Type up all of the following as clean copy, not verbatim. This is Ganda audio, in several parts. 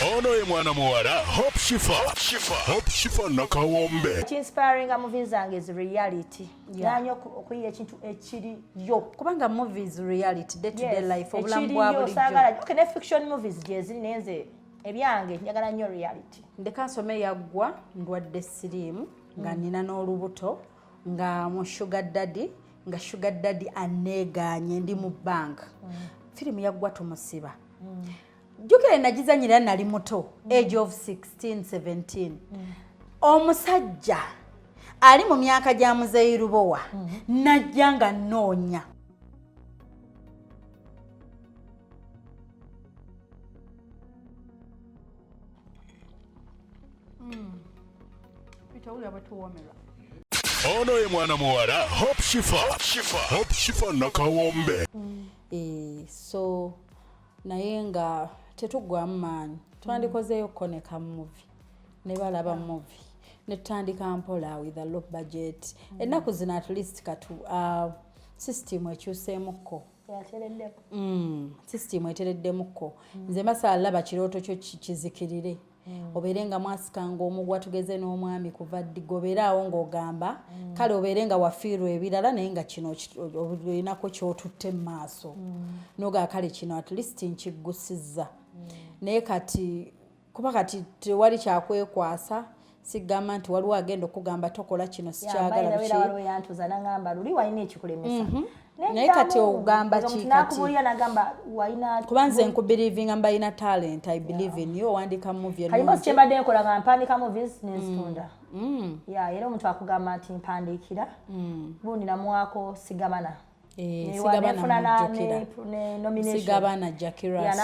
Ono ye mwana muwala Hope Shifah. Hope Shifah nakawombe. Inspiring movies zange is reality. Yanyo okuyiga ekintu ekiri yo. Kubanga movies reality day to day life obulamu bwa bulijjo. Okay, ne fiction movies jezi nenze ebyange njagala nnyo reality. Ndeka nsome yaggwa ndwadde sirimu nga nina n'olubuto nga mu sugar daddy aneeganye ndi mu bank. Firimu yaggwa tumusiba. Jukire nagizanyira nali muto age of 16 17. Omusajja ali mu myaka gya muzeyirubowa najja nga nnoonya Ono ye mwana muwala Hope Shifah nakawombe. So naye nga tetugwamu maanyi twandikozeeyo koneka movie ne balaba movie ne tutandika mpola with a low budget. Ennaku zino at least katu system ekyuseemukko system etereddemukko nze masala laba kirooto kyo kizikirire obeere nga mwasikanga omugwa tugeze n'omwami kuva ddigoberaawo ng'ogamba kale obeere nga wafiirwa ebirala naye nga kino olinako kyotutte mu maaso noga kale kino at least nkiggusizza naye kati kuba kati tewali kyakwekwasa sigamba nti waliwo agenda okugamba tokola kino sikyagala naye kati ogamba kuba nze nkubelievinga mbalina talent I believe in you owandika movie kyembadde nkola nga mpandika movies nenzitunda era omuntu akugamba nti mpandiikira bundi namwako sigabana sigabana Jakira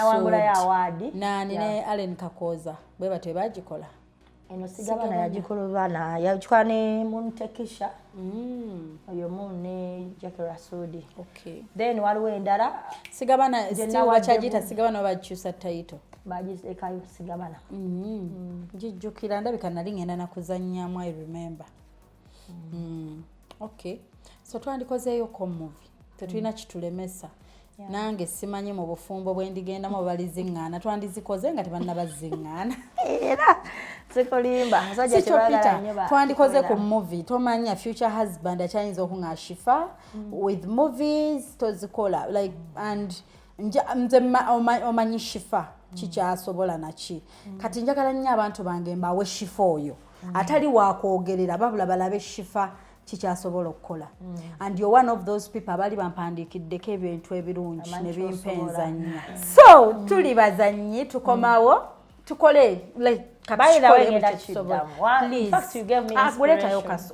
nani ne Allen Kakoza bwe batwe bagikola eno sigabana yagikolobana yagikwa ne Muntekisha oyo munne Jakira Sudi. Okay. Then waliwo endala sigabana still bachagita sigabana bakyusa title bagizekayo sigabana jijjukira ndabika nali ngenda nakuzannyamu I remember. Okay, so twandikozeeyo ko movie tetulina kitulemesa. Nange simanyi mu bufumbo bwendigenda mu baliziŋŋaana twandizikoze nga tebannabaziŋŋaana era sikolimba musajja kyebagala nnyo ba twandikoze ku movie tomanya future husband akyayinza okuŋŋa Shifah with movies tozikola like and nze omanyi Shifah kikyasobola naki kati njagala nnyo abantu bange mbawe Shifah oyo atali wakwogerera babula balabe Shifah kikyasobola okukola and you're one of those people abali bampandiikiddeko ebintu ebirungi ne bimpenzanya so tuli bazannyi tukomawo tukole like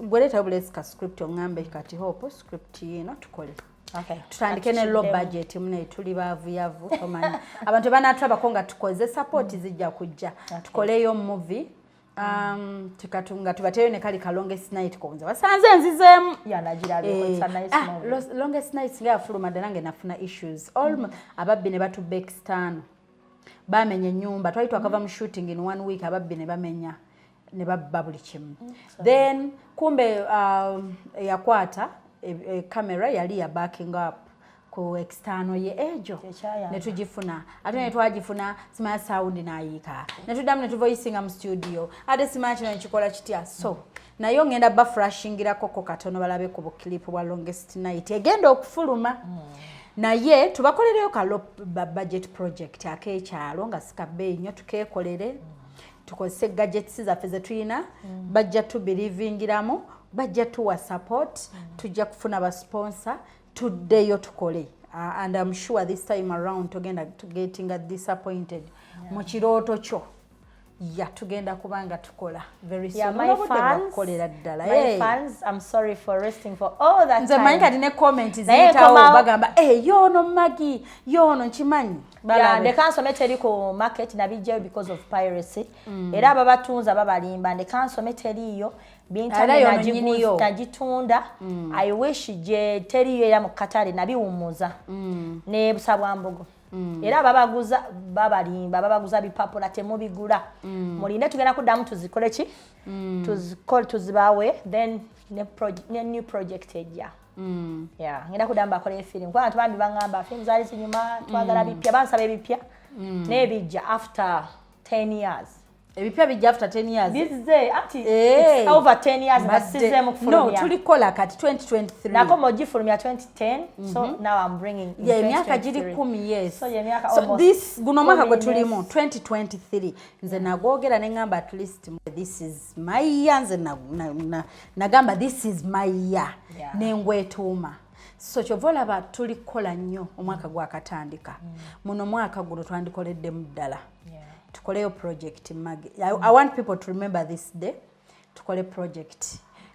gweletayo bulesika script ongambe kati hope script yino tukole tutandike ne low budget mune tuli baavuyavu tomanyi abantu banatulabako nga tukoze support zijja kujja tukoleyo movie tukatunga tubateyo ne kali ka longest night konza basanze nzizemu longest night nga fuluma danange nafuna issues all ababbi ne batu backstand bamenya ennyumba twali twakava mu shooting in 1 week ababbi ne bamenya ne babba buli kimu then kumbe yakwata camera yali ya backing up ku external ye ejo ne tujifuna ate ne twagifuna simaya sound naayika ne tudamu ne tuvoicinga mu studio ate simaya kino nkikola kitya so nayo ngenda baflashingira koko katono balabe ku clip bwa longest night egenda okufuluma naye tubakolereyo ka low budget project akekyalo nga sikabe nnyo tukekolere tukozese gadgets zaffe ze tulina bajja tubelievingiramu bajja tuwa support tujja kufuna ba sponsor tuddeyo tukole and I'm sure this time around tugenda to getting disappointed mu kirooto kyo tugenda kubanga tukola very soon my fans I'm sorry for resting for all that time nze kati ne comment zitawo bagamba yono Maggie yono nkimanyi the council teri ko market nabijja because of piracy era ababatunza babalimba the council teriyo bintu najitunda I wish je teriyo ya mukatale nabiwumuza ne busabwa mbogo era ababaguza babalimba ababaguza bipapula temubigula mulinde tugenda kuddamu tuzikole ki tuzibawe then ne new project ejja ngenda kudamba akole film kwa abantu bambi bangamba film zali zinyuma twagala bipya bansaba ebipya nebijja after 10 years. Ebipya bijja after 10 years. This is it's over 10 years na sizemu kufulumya. No, tulikola kati 2023. Nako mojifulumya 2010, so now I'm bringing in 2023. Myaka giri 10 years. So myaka so almost. This guno mwaka gwe tulimu 2023. Nze nagogera ne ngamba at least this is my year nze nagamba this is my year. Nengwetuuma. So chovolaba tulikola nnyo omwaka gwakatandika. Muno mwaka guno twandikoledde muddala. Tukoleyo project Maggie. I want people to remember this day. Tukole project.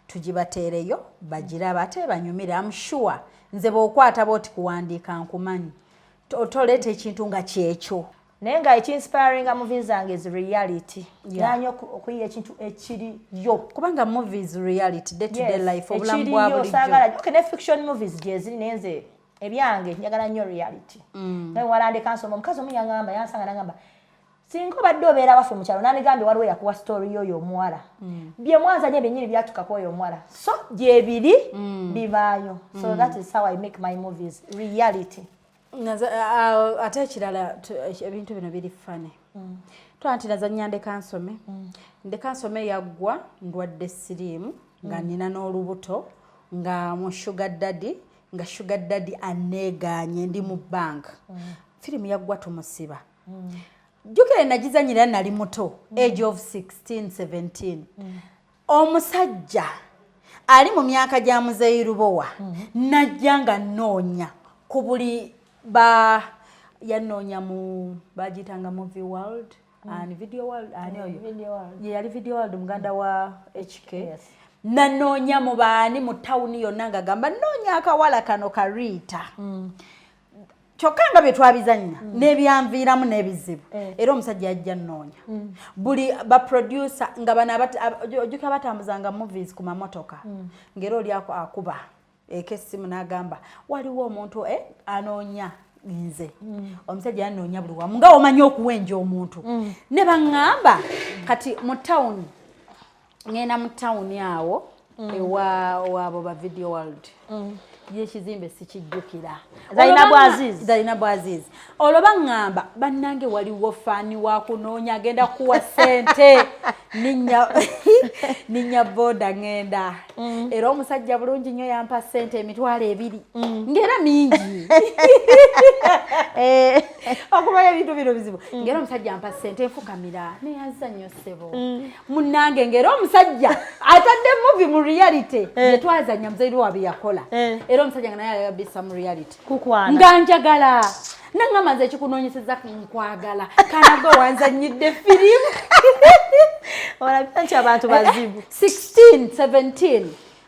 Tujibatereyo bajiraba ate banyumire. I'm sure nze bokwata boti kuwandiika nkumanyi. Tolete ekintu nga kyekyo. Nenga inspiring movies zange is reality. Yanyo okuyiya ekintu ekiri yo. Kubanga movies reality day to day life obulambu bwa bulijjo. Okay, ne fiction movies jezi nenze ebyange njagala nnyo reality. Naye walandika nsoma omukazi omunyangamba yansanga nangamba sinko badde obeera wafe mu kyalo nanigambye waliwo yakuwa story yoyo omuwala. Bye mwanza nye benyini byatuka oyo omuwala. So gye biri bibaayo. So that is how I make my movies reality. Ate ekirala ebintu bino biri fane. Twanti nazannya ndeka nsome yaggwa ndwadde siriimu nga nina n'olubuto nga mu sugar daddy aneeganye ndi mu bank. Firimu yaggwa tumusiba. Jukire nagizanyira nali muto age of 16 17. Omusajja ali mu myaka gya muzeirubowa najja nga nnoonya ku buli yanoonya mu bagitanga movie world and video world yali video world muganda wa HK. Nanoonya mu baani mu tawuni yonna nga gamba nnoonya akawala kano Karita. Chokanga betwabizanya nebyanviramu nebizibu era omusajja ajja nnoonya buli ba producer nga bana ojuka batambuzanga movies ku mamotoka ngero oli akuba ekesimu nagamba waliwo omuntu anoonya nze omusajja anoonya buli wamu nga omanyi okuwenja omuntu ne bangamba kati mu town ngenda mu town yawo abo ba video world yekizimbe sikijjukira Zainabu Aziz oloba ngamba bannange waliwo fani wa kunoonya agenda kuwa sente ninya boda ngenda era omusajja bulungi nnyo yampa sente emitwalo 2 ngera mingi okumanya ebintu bino bizibu ngera omusajja yampa sente enfukamira neyaza nnyo ssebo munnange ngera omusajja atadde movie mu reality yetwazanya muzairu wabi yakola era omusajja nga naye yabisa mu reality kukwana nganjagala nangamba nze ekikunoonyeseza nkwagala kanago wanzanyidde firimu olabika abantu bazibu 16 17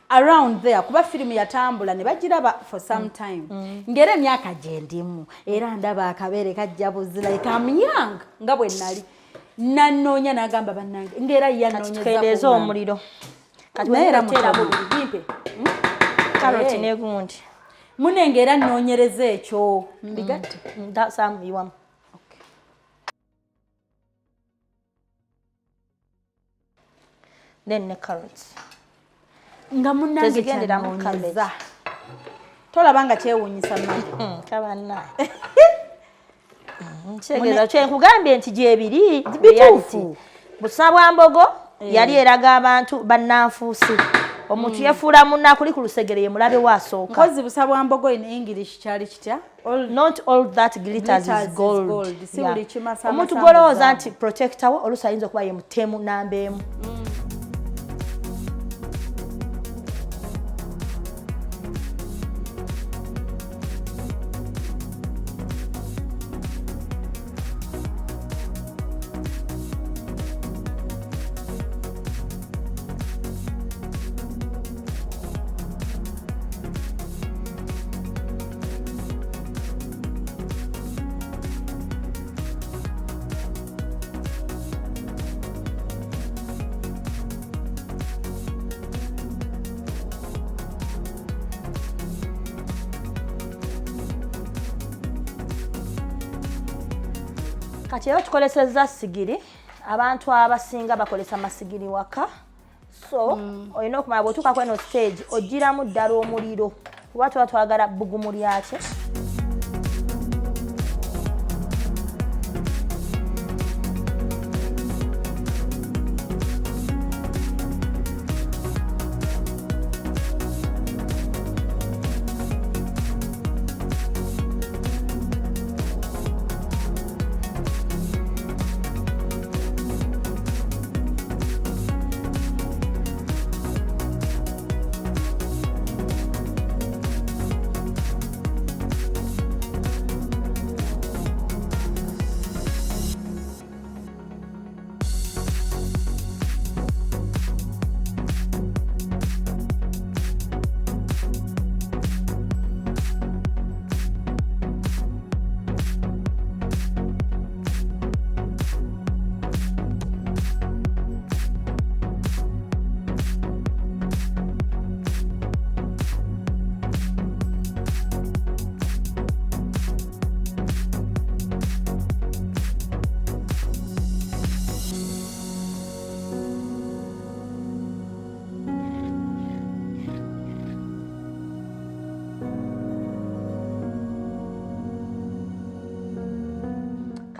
around there kuba firimu yatambula ne bagiraba for some time ngera emyaka gye ndimu era ndaba akabeere kajja buzira like I'm young nga bwe nali nanoonya nagamba bannange ngera yanoonyeza omuliro kati era mutera karoti negundi munengera nnoonyereza ekyo mbigatte ndasambiwamu then ne carrots nga munnange kyanoonyeza tolaba nga kyewuunyisa mani kabanna nkyegeza kyenkugambye nti gyebiri bituufu busabwa mbogo yali eraga abantu bannanfuusi omuntu yefuula munna kuli ku lusegere ye mulabe wasooka kozi busabwa mbogo in English kyali kitya not all that glitters is gold omuntu golowooza nti protector wo oluusi ayinza okuba ye mutemu namba emu kati era tukolesezza sigiri abantu abasinga bakolesa masigiri waka so olina okumanya bw'otuuka kweno stage ogiramu ddala omuliro kuba tuba twagala bbugumu lyakyo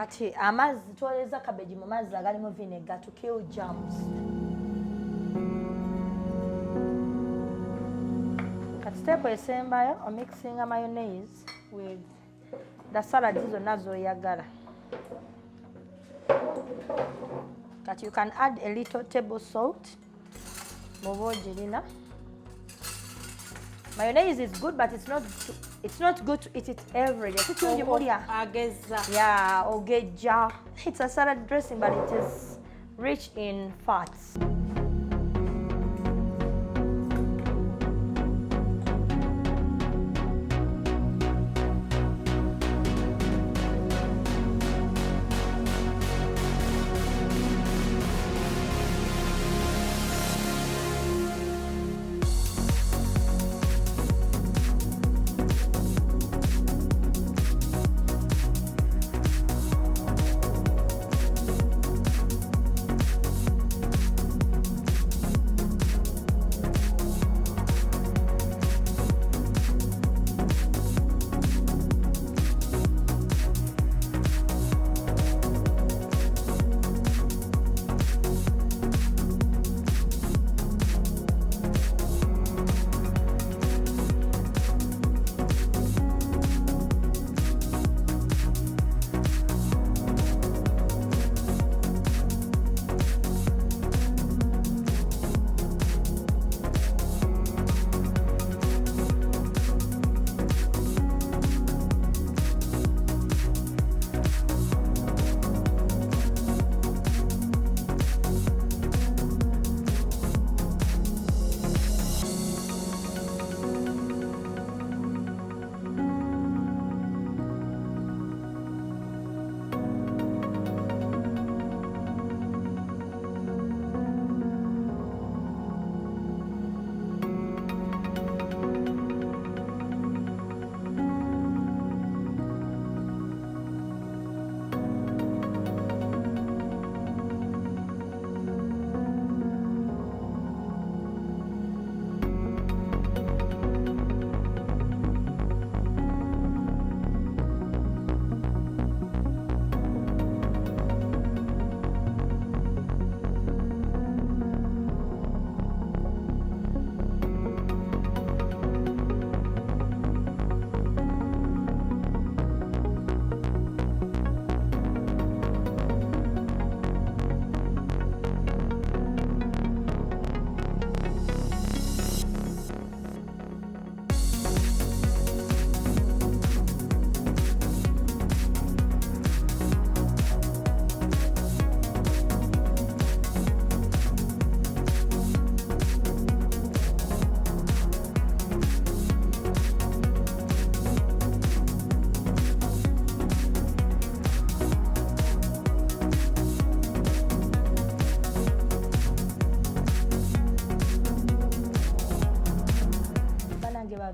kati amazzi twoleza cabbage mu mazzi agalimu vinegar to kill germs. Kati step esembayo mixing mayonnaise with the salad zonna zoyagala. Kati you can add a little table salt. Mubojirina. Mayonnaise is good, but it's not good to eat it every day. Yeah, ogeja. It's a salad dressing, but it is rich in fats.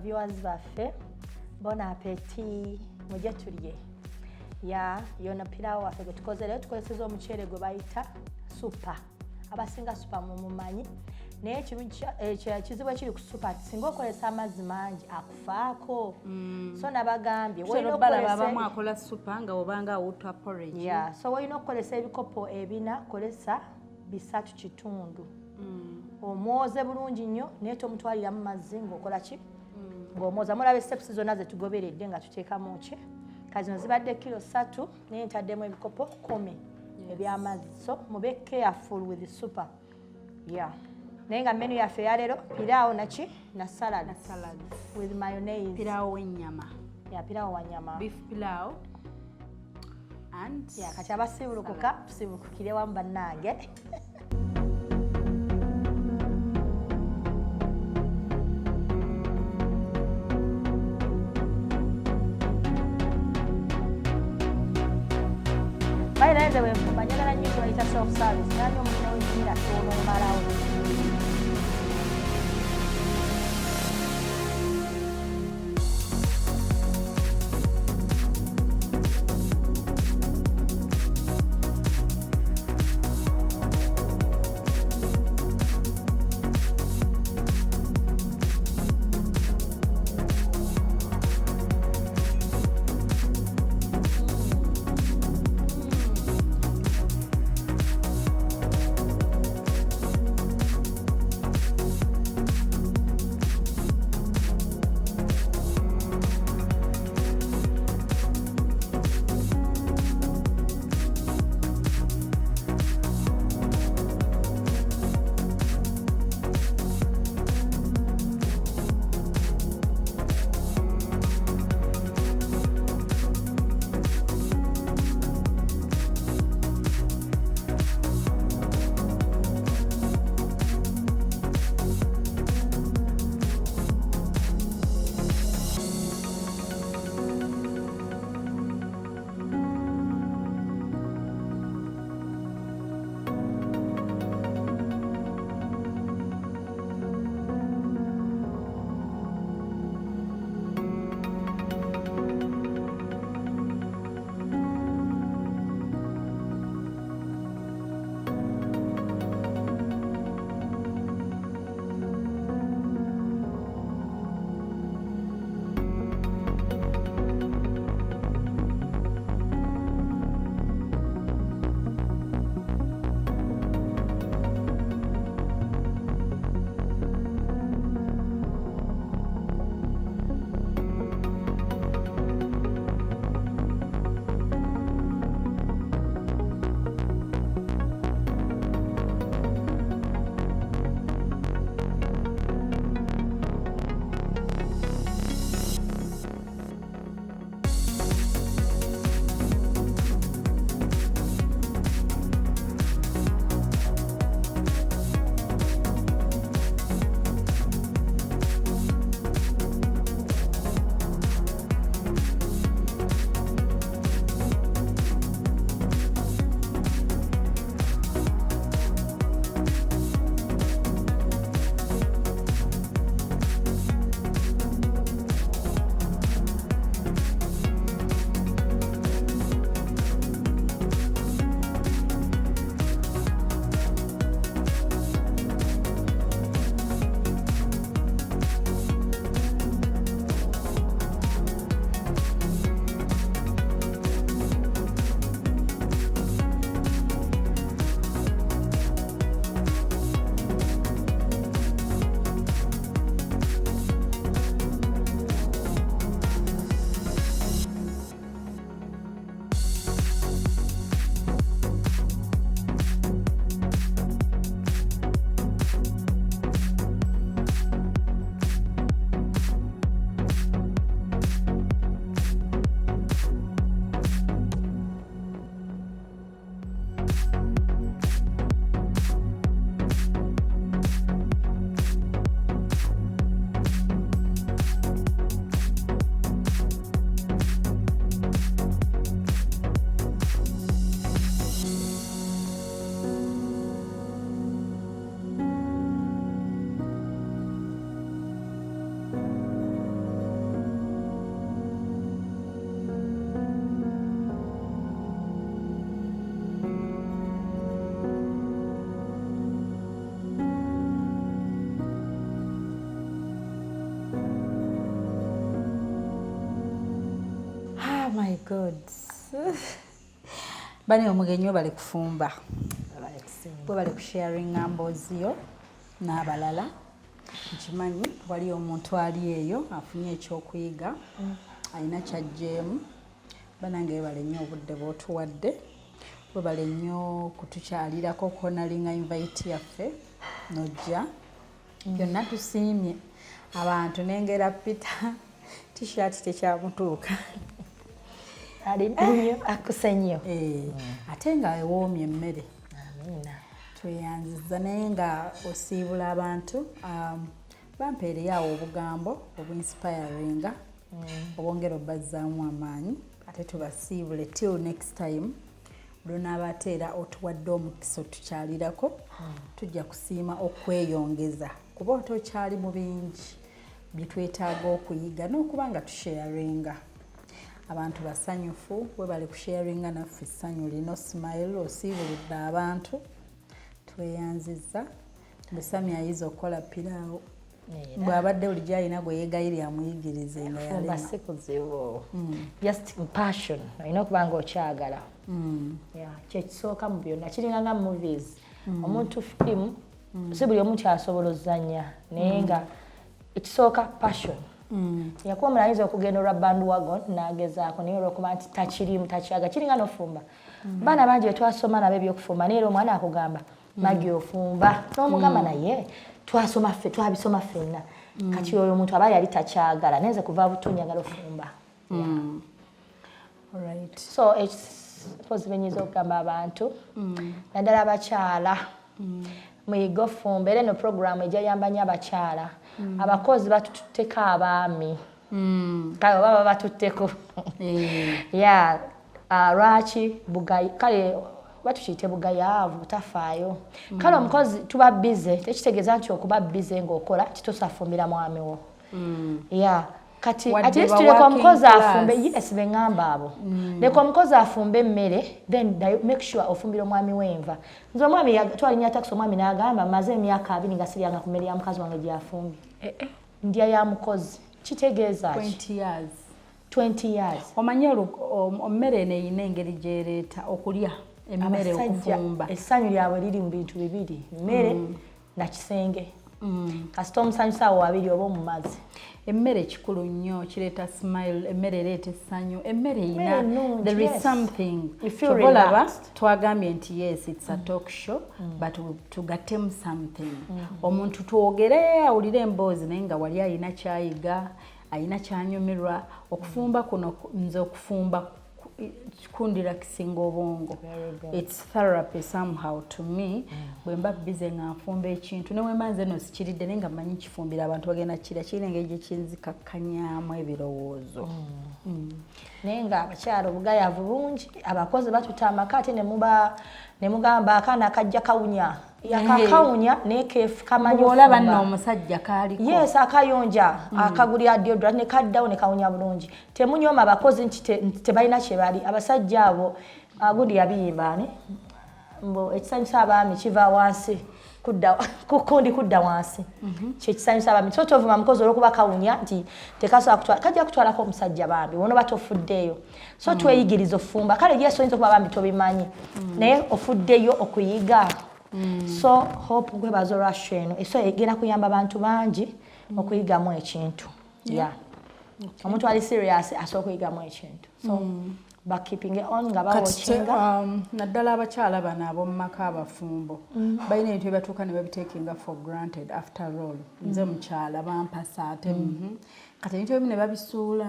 Viewers baffe, bon appétit, mujje tulye. Ya yona pilawo waffe gwe tukoze leo tukozeseza omuceere gwe bayita supa. Abasinga supa mumumanyi. Naye kizibu ekiri ku supa singa okozesa amazzi mangi akufaako. So nabagambye abamu akola supa nga obanga awuta porridge. Yeah, so olina okukozesa ebikopo ebina kolesa 3/4. Omwoze bulungi nnyo naye tomutwaliramu mazzi ng'okola ki? Ng'omwoza. Mulaba steps zonna ze tugoberedde nga tuteekamu ki? Kati zino zibadde kilo 3 naye ntaddemu ebikopo 10 eby'amazzi. So mube careful with the super. Yeah. Naye nga menu yaffe ya leero piraawo naki na salad with mayonnaise. Piraawo w'ennyama. Yeah, piraawo wa nyama. Beef pilau and yeah, kati abasibulukuka tusibulukukire wamu bannange. Naye bwe njagala nnyo bayita self service nani omukino w'ekimira ky'onoomalawo. good. Bani omugenyi bali kufumba. Bwe bali kusharinga mboozi yo n'abalala. Nkimanyi wali omuntu ali eyo afunye ekyokuyiga. Alina kyajjeemu. Banange bale nnyo obudde bw'otuwadde. Bwe bale nnyo kutukyalirako konalinga invite yaffe n'ojja. Byonna tusiimye. Abantu nengera Peter t-shirt tekyamutuuka. Ali nnyo akuse nnyo. Ate nga ewoomye emmere. Tweyanziza naye nga osiibula abantu. Bampeereyo awo obugambo obwinspiringa obwongera obbazzaamu amaanyi ate tubasiibule till next time lunaabateera otuwadde omukisa otukyalirako tujja kusiima okweyongeza kuba otokyali mu bingi bye twetaaga okuyiga n'okuba nga tusharinga. Abantu basanyufu bwe bali kusharinga naffe essanyu lino smile osiibulidde abantu tweyanziza. Musami ayiza okukola piraawo bw'abadde bulijjo alina gwe yeegayirira amuyigirize nga yalema. Si kuzibu. Just passion. Olina okuba nga okyagala. Kyekisooka mu byonna kiringa nga movies. Omuntu film si buli omu kyasobola ozannya naye nga ekisooka passion. Yakuba omulala ayinza okugenda olwa bandwagon n'agezaako naye olw'okuba nti takirimu takyaga kiringa n'ofumba. Baana bangi bye twasoma nabo ebyokufumba naye era omwana akugamba Maggie ofumba n'omugamba naye twasoma ffe twabisoma ffenna kati oyo omuntu aba yali takyagala nenze kuva buto njagala ofumba. Alright. So suppose benyiza okugamba abantu naddala abakyala muyiga ofumba era eno program ejayamba nnyo abakyala. Abakozi batututteko abaami kale baba batutteko lwaki bugayi kale batukiyite bugayaavu butafaayo. Kale omukozi tuba bize tekitegeeza nti okuba bize ng'okola kitosafumbira mwami wo. Kati at least leka omukozi afumbe yes bengamba abo. Leka omukozi afumbe emmere then make sure ofumbira omwami w'enva. Nze omwami twalinya taxi omwami n'agamba maze emyaka 2 nga siryanga ku mmere ya mukazi wange gyafumbye. Ndya ya mukozi kitegeeza 20 years. Omanyi ommere eno eyina engeri gy'ereeta okulya emmere okufumba. Essanyu lyabwe liri mu bintu bibiri mmere na kisenge. Kasita omusanyusa awo wabiri oba omumazi. Emmere kikulu nnyo kireeta smile. Emmere ereeta essanyu. Emmere eyina there is something. Olaba twagambye nti yes it's a talk show but tugattemu something. Omuntu twogere awulire emboozi naye nga wali alina kyayiga alina kyanyumirwa. Okufumba kuno nze okufumba kikundira kisinga obwongo. It's therapy somehow to me. Bwe mba bize nga nfumba ekintu ne mba nze no sikiridde naye nga mmanyi kifumbira abantu bagenda kira kirina engeri gye kinzikakkanyaamu ebirowoozo. Naye nga abakyala obugayaavu bungi abakozi batuta amaka ate ne mugamba akaana akajja kawunya yakakawunya naye keefu kamanyi olaba nno omusajja kaaliko. Yes akayonja akagulira deodorant ne kaddawo ne kawunya bulungi. Temunyooma abakozi nti tebalina kye bali abasajja abo gundi yabiyimba ne mbo ekisanyusa abaami kiva wansi kukundi kudda wansi kyekisanyusa abaami so tovuma mukozi olwokuba kawunya nti tekasobola kutwala kajja kutwalako omusajja bambi wono batofuddeyo so tweyigiriza ofumba kale yesu oyinza okuba bambi tobimanyi naye ofuddeyo okuyiga. So hope gwebaza olwasho eno eso egenda kuyamba abantu bangi okuyigamu ekintu. Omuntu ali serious asobola okuyigamu ekintu. So keeping it on nga bawochinga. Naddala abakyala bano ab'omu maka abafumbo balina ebintu byebatuuka ne babiteekinga for granted after all. Nze mukyala bampasa ate kati ebintu ebimu ne babisuula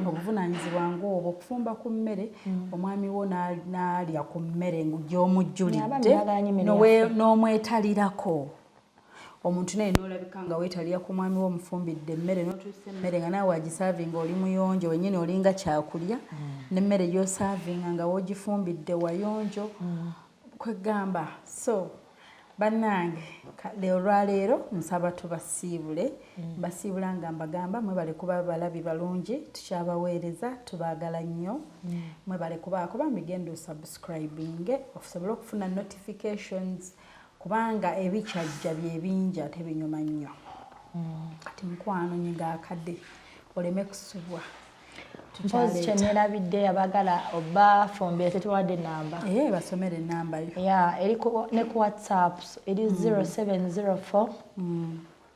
obuvunaanyizibwa ng'obwo okufumba ku mmere omwami wo n'alya ku mmere gy'omujjulidde n'omwetalirako. Omuntu naye n'olabika nga weetalira ku mwami wo omufumbidde emmere n'otuusa emmere nga naawe wagisaavinga oli muyonjo wennyini olinga kyakulya n'emmere gy'osaavinga nga woogifumbidde wayonjo kwegamba. So bannange olwaleero nsaba tubasiibule mbasiibula nga mbagamba mwebale kuba balabi balungi tukyabaweereza tubaagala nnyo mwebale kubaako bambigenda osubscribinge osobole okufuna notifications kubanga ebikyajja bye bingi ate binyuma nnyo. Kati mukwano nyiga akadde oleme kusubwa. Mpozi kyenerabidde abagala oba fumbire tetuwadde namba. Basomere enamba yo. Eriko ne ku WhatsApp eri 0704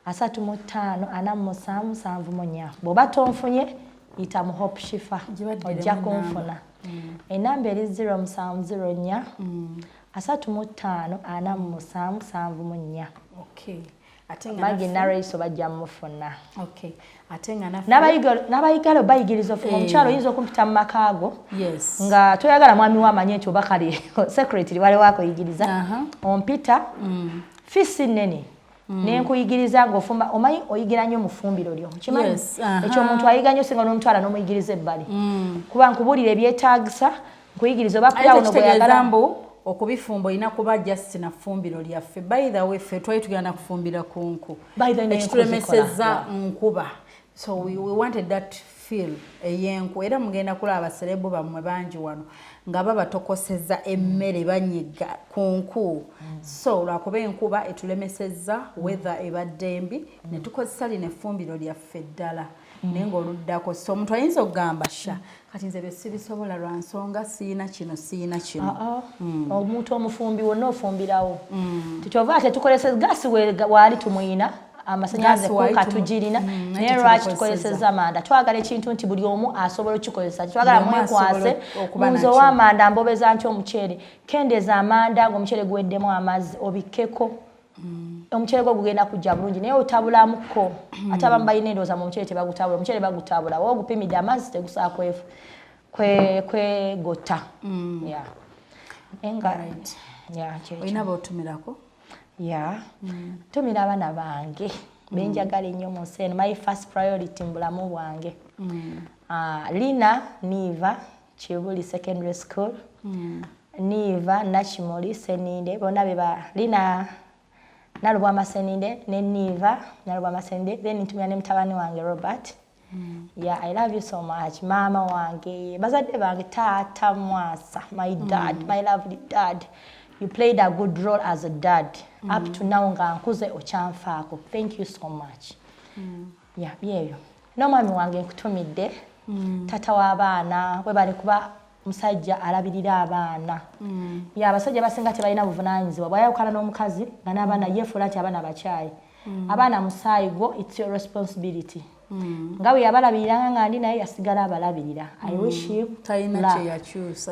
35 47 bw'oba tonfunye yita mu Hope Shifah ojja kunfuna. Enamba eri 0704 35 47 Okay. Maggie Nalweyiso bajja mufuna. Okay. Atenga na n'abayigalo bayigiriza ofuna omukyalo oyinza okumpita mu makaago. Yes. Nga toyagala mwami wamanye nti oba kali secretary wale wako yigiriza. Ompita fisi nene. Nenkuyigiriza ng'ofumba omanyi oyigira nnyo mu ffumbiro lyo. Kimanyi ekyo omuntu ayiga nnyo singa n'omutwala n'omuyigiriza ebbali. Kuba nkubulira ebyetaagisa nkuyigiriza oba pulawo n'obweyagala okubifumba olina kuba just na ffumbiro lyaffe. By the way ffe twali tugenda kufumbira ku nku ekitulemesezza nkuba, so we wanted that feel ey'enku era mugenda kulaba abaserebu bammwe bangi wano nga babatokosezza emmere banyiga ku nku. So lwakuba enkuba etulemesezza weather ebadde embi ne tukozesa lino effumbiro lyaffe ddala naye ng'oluddako so omuntu ayinza okugamba sha kati nze besibisobola lwa nsonga siina kino siina kino. Omuntu omufumbi wonna ofumbirawo tekyova ate tukoleseza gasi waali tumuyina amasannyalaze kuuka tugirina naye lwaki tukoleseza amanda. Twagala ekintu nti buli omu asobola okukikozesa. Twagala mwekwase munze ow'amanda mbobeza nti omuceere kendeeza amanda ng'omuceere guweddemu amazzi obikkeko. Omuceere gwo gugenda kujja bulungi naye otabulamuko. Ate abamu balina endowooza mu muceere tebagutabula. Omuceere bagutabula wa ogupimidde amazzi tegusobola kwegota. Olina b'otumirako? Tumira abaana bange benjagala ennyo mu nsi eno. My first priority mu bulamu bwange. Lina Niva Kibuli Secondary School, Niva Nakimuli Seninde bonna beba Lina Nalubwama Seninde ne Niva Nalubwama Seninde, then ntumira ne mutabani wange Robert. I love you so much. Mama wange bazadde bange taata Mwasa, my dad, my lovely dad. You played a good role as a dad. Up to now nga nkuze okyanfaako. Thank you so much. Byeyo. N'omwami wange nkutumidde. Tata w'abaana we bali kuba musajja alabirira abaana. Abasajja basinga tebalina buvunaanyizibwa. Bw'ayawukana n'omukazi nga n'abaana yeefuula nti abaana bakyayi. Abaana musaayi gwo, it's your responsibility. Nga bwe yabalabirira nga ndi naye yasigala abalabirira. I wish you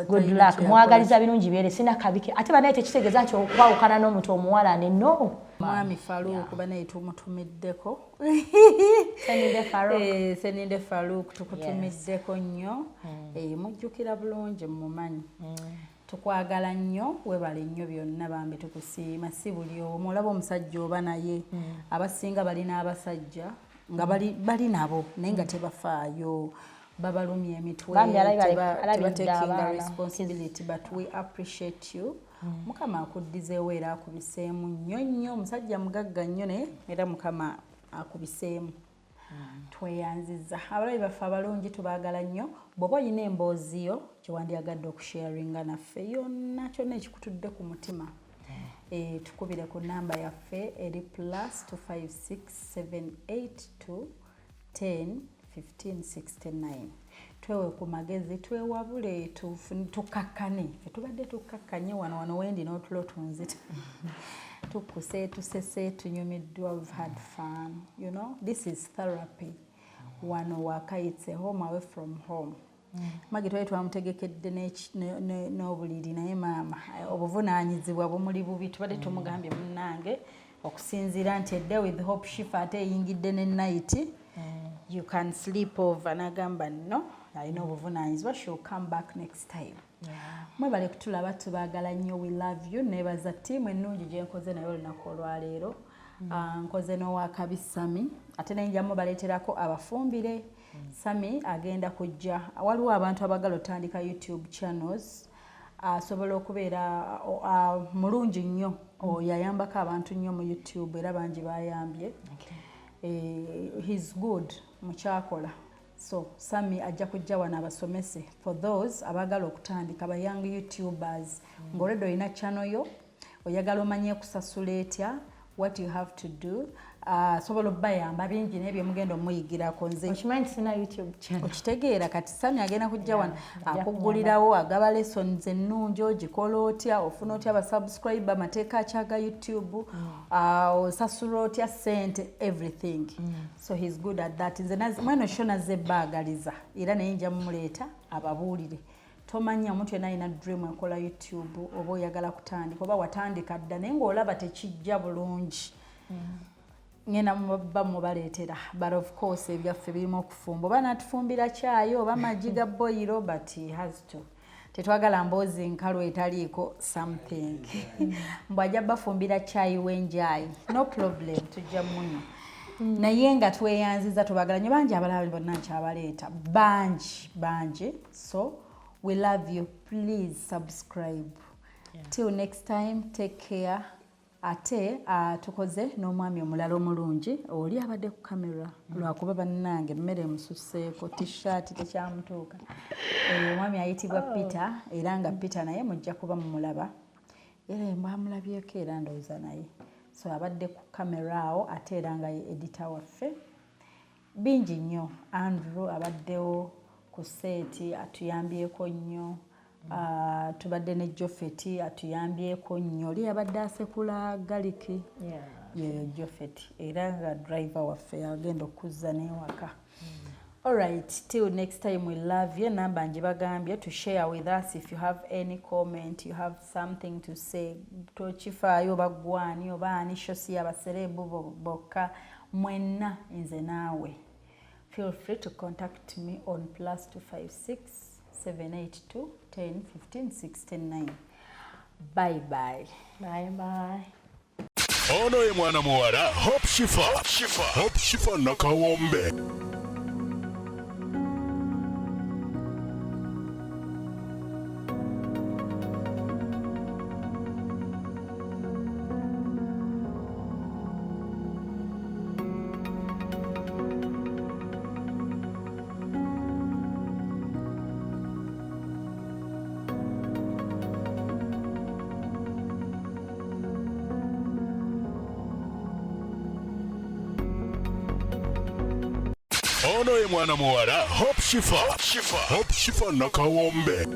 good luck. Mwagaliza birungi byere sina kabike. Ate banaye tekitegeeza nti okwawukana n'omuntu omuwala ne no. Mwami Farouk kuba naye tumutumiddeko. Seninde Farouk tukutumiddeko nnyo. Mujjukira bulungi mumumanyi. Tukwagala nnyo webale nnyo byonna bambi tukusiima si buli omu olaba omusajja oba naye abasinga balina abasajja nga bali nabo naye nga tebafaayo babalumya emitwe tebatekinga responsibility but we appreciate you. Mukama akuddizeewo era akubiseemu nnyo nnyo omusajja mugagga nnyo naye era Mukama akubiseemu. Tweyanziza abalabi baffe abalungi tubaagala nnyo. Bw'oba olina emboozi yo kyewandiyagadde okusharinga naffe yonna kyonna ekikutudde ku mutima tukubire ku namba yaffe eri +2567821051569. Twewe ku magezi twewabule tukakkane. Tubadde tukakkanye wano wendi n'otulo tunzita. Tukuse tusese tunyumiddwa. We've had fun. You know, this is therapy. Wano waka, it's a home away from home. Maggie twali twamutegekedde n'obuliri naye maama obuvunaanyizibwa bumuli bubi tubadde tumugambye munnange okusinziira nti edda with Hope Shifah ate eyingidde ne night you can sleep over. N'agamba no alina obuvunaanyizibwa, she'll come back next time. Mwebale kutulaba tubaagala nnyo. We love you. Nebaza ttiimu ennungi gye nkoze nayo olunaku olwaleero. Nkoze n'owakabi Sami ate naye njamu baleeterako abafumbire. Sami agenda kujja. Waliwo abantu abagala otandika YouTube channels. Asobola okubeera mulungi nnyo. Yayambako abantu nnyo mu YouTube era bangi bayambye. He's good mukyakola. So Sami ajja kujja wano abasomese for those abagala okutandika ba young YouTubers. Ng'olwedde olina channel yo oyagala omanye kusasula etya, what you have to do. asobola obbayamba bingi n'ebyo mugenda omuyigirako nze okimanyi sina YouTube channel okitegeera kati Sami agenda kujja wano akuggulirawo agaba lessons ennungi ogikola otya ofuna otya abasubscribe amateeka ki aga YouTube osasula otya ssente everything so he's good at that nze mweno sho nazze baagaliza era naye nja mumuleeta ababuulire tomanya omuntu yenna alina dream ekola YouTube oba oyagala kutandika oba watandika dda naye ng'olaba tekijja bulungi ngenda mubaleetera but of course ebyaffe birimu okufumba oba natufumbira kyayi oba magi ga boyiro but he has to tetwagala mboozi nkalu etaliiko something mbw'ajja bafumbira kyayi wenjayi no problem tujja muno naye nga tweyanziza tubagala nyo bangi abalala bonna nkyabaleeta bangi so we love you please subscribe till next time take care ate tukoze n'omwami omulala omulungi oli abadde ku kamera lwakuba bannange emmere emususseeko t-shirt tekyamutuuka omwami ayitibwa Peter era nga Peter naye mujja kuba mumulaba era mbamulabyeko era ndowooza naye so abadde ku kamera awo ate era nga ye editor waffe bingi nnyo Andrew abaddewo ku seeti atuyambyeko nnyo tubadde ne Jofeti atuyambyeko nnyo oli abadde asekula galiki yeyo Jofeti era nga driver waffe agenda okuzza n'ewaka alright till next time we love you namba nje bagambye to share with us if you have any comment you have something to say tokifaayo bagwani oba ani shosi abaserebu bokka mwenna nze naawe feel free to contact me on +256 782 10 15 69 bye bye ono ye mwana muwala Hope Shifah nakawombe ono ye mwana muwala Hope Shifah nakawombe